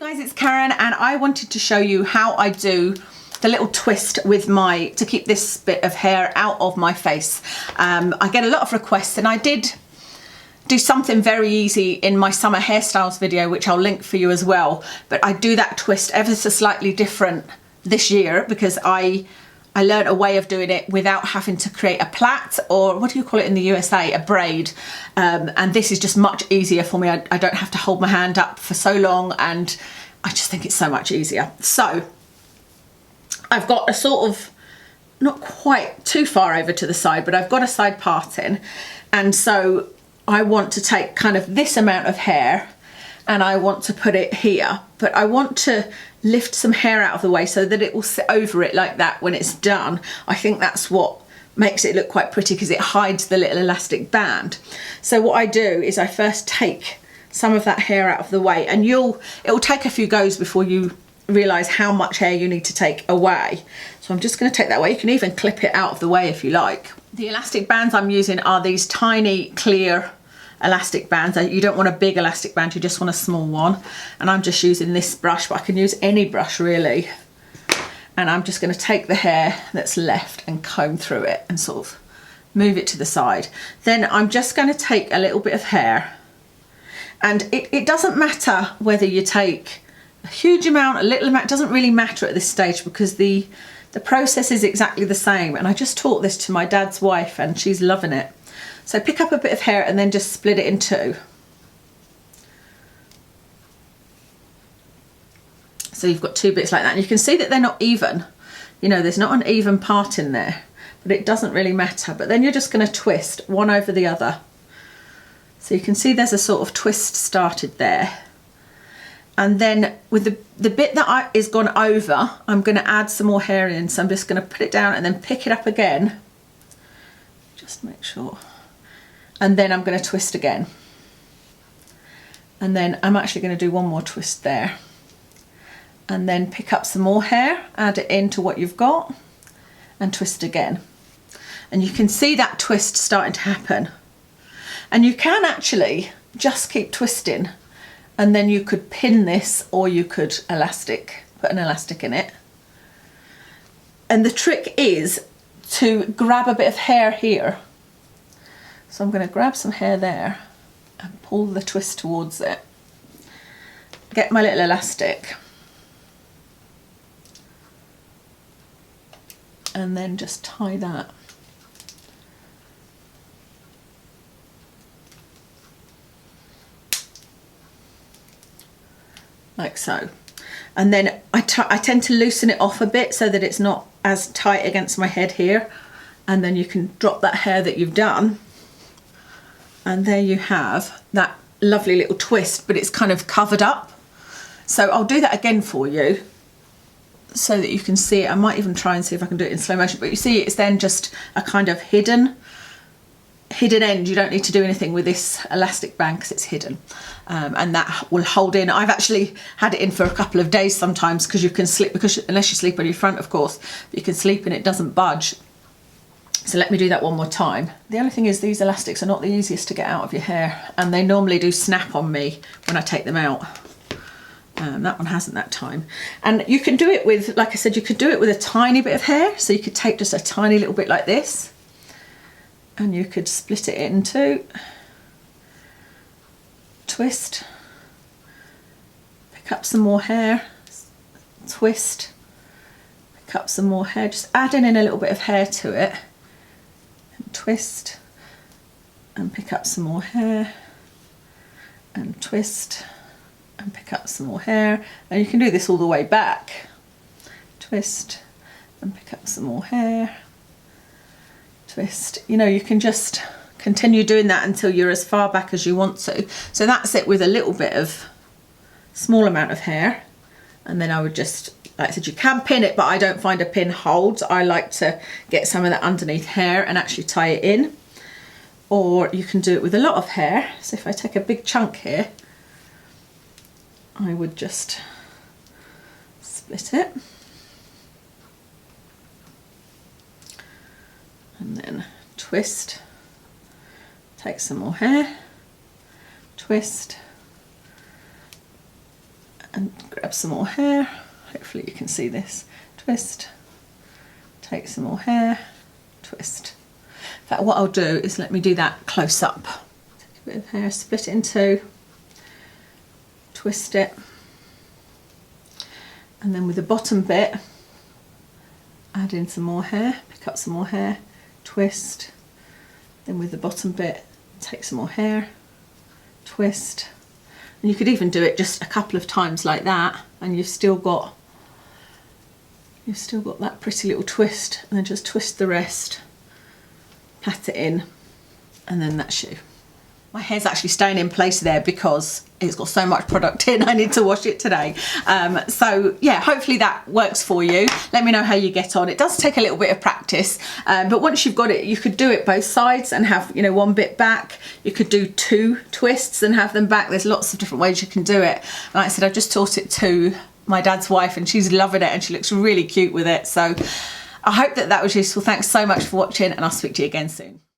Guys, it's Karen and I wanted to show you how I do the little twist with to keep this bit of hair out of my face. I get a lot of requests and I did do something very easy in my summer hairstyles video, which I'll link for you as well, but I do that twist ever so slightly different this year because I learned a way of doing it without having to create a plait, or what do you call it in the USA, a braid, and this is just much easier for me. I don't have to hold my hand up for so long and I just think it's so much easier. So I've got a sort of, not quite too far over to the side, but I've got a side parting, and so I want to take kind of this amount of hair and I want to put it here, but I want to lift some hair out of the way so that it will sit over it like that when it's done. I think that's what makes it look quite pretty because it hides the little elastic band. So what I do is I first take some of that hair out of the way, and it'll take a few goes before you realise how much hair you need to take away. So I'm just going to take that away. You can even clip it out of the way if you like. The elastic bands I'm using are these tiny clear elastic bands. You don't want a big elastic band, you just want a small one, and I'm just using this brush, but I can use any brush really, and I'm just going to take the hair that's left and comb through it and sort of move it to the side. Then I'm just going to take a little bit of hair, and it doesn't matter whether you take a huge amount, a little amount, it doesn't really matter at this stage because the process is exactly the same. And I just taught this to my dad's wife and she's loving it. So pick up a bit of hair and then just split it in two. So you've got two bits like that, and you can see that they're not even. You know, there's not an even part in there, but it doesn't really matter. But then you're just going to twist one over the other. So you can see there's a sort of twist started there. And then with the bit that is gone over, I'm going to add some more hair in. So I'm just going to put it down and then pick it up again. Just make sure. And then I'm going to twist again. And then I'm actually going to do one more twist there. And then pick up some more hair, add it into what you've got, and twist again. And you can see that twist starting to happen. And you can actually just keep twisting, and then you could pin this, or you could put an elastic in it. And the trick is to grab a bit of hair here. So I'm going to grab some hair there and pull the twist towards it. Get my little elastic. And then just tie that. Like so. And then I tend to loosen it off a bit so that it's not as tight against my head here. And then you can drop that hair that you've done. And there you have that lovely little twist, but it's kind of covered up. So I'll do that again for you so that you can see it. I might even try and see if I can do it in slow motion, but you see it's then just a kind of hidden end. You don't need to do anything with this elastic band because it's hidden, and that will hold in. I've actually had it in for a couple of days sometimes because you can sleep, because unless you sleep on your front, of course, you can sleep and it doesn't budge. So let me do that one more time. The only thing is these elastics are not the easiest to get out of your hair, and they normally do snap on me when I take them out. That one hasn't that time. And you can do it with, like I said, you could do it with a tiny bit of hair. So you could take just a tiny little bit like this, and you could split it in two, twist, pick up some more hair, twist, pick up some more hair, just adding in a little bit of hair to it, and twist, and pick up some more hair, and twist, and pick up some more hair. And you can do this all the way back. Twist and pick up some more hair. Twist. You know, you can just continue doing that until you're as far back as you want to. So that's it with a little bit of small amount of hair. And then I would just, like I said, you can pin it, but I don't find a pin holds. I like to get some of that underneath hair and actually tie it in. Or you can do it with a lot of hair. So if I take a big chunk here, I would just split it and then twist, take some more hair, twist and grab some more hair. Hopefully you can see this. Twist, take some more hair, twist. In fact, what I'll do is let me do that close up. Take a bit of hair, split it in two, twist it, and then with the bottom bit, add in some more hair, pick up some more hair, twist, then with the bottom bit, take some more hair, twist. And you could even do it just a couple of times like that, and you've still got that pretty little twist, and then just twist the rest, pat it in, and then that's you. My hair's actually staying in place there because it's got so much product in, I need to wash it today. So yeah, hopefully that works for you. Let me know how you get on. It does take a little bit of practice, but once you've got it, you could do it both sides and have, you know, one bit back. You could do two twists and have them back. There's lots of different ways you can do it. And like I said, I just taught it to my dad's wife and she's loving it and she looks really cute with it. So I hope that that was useful. Thanks so much for watching and I'll speak to you again soon.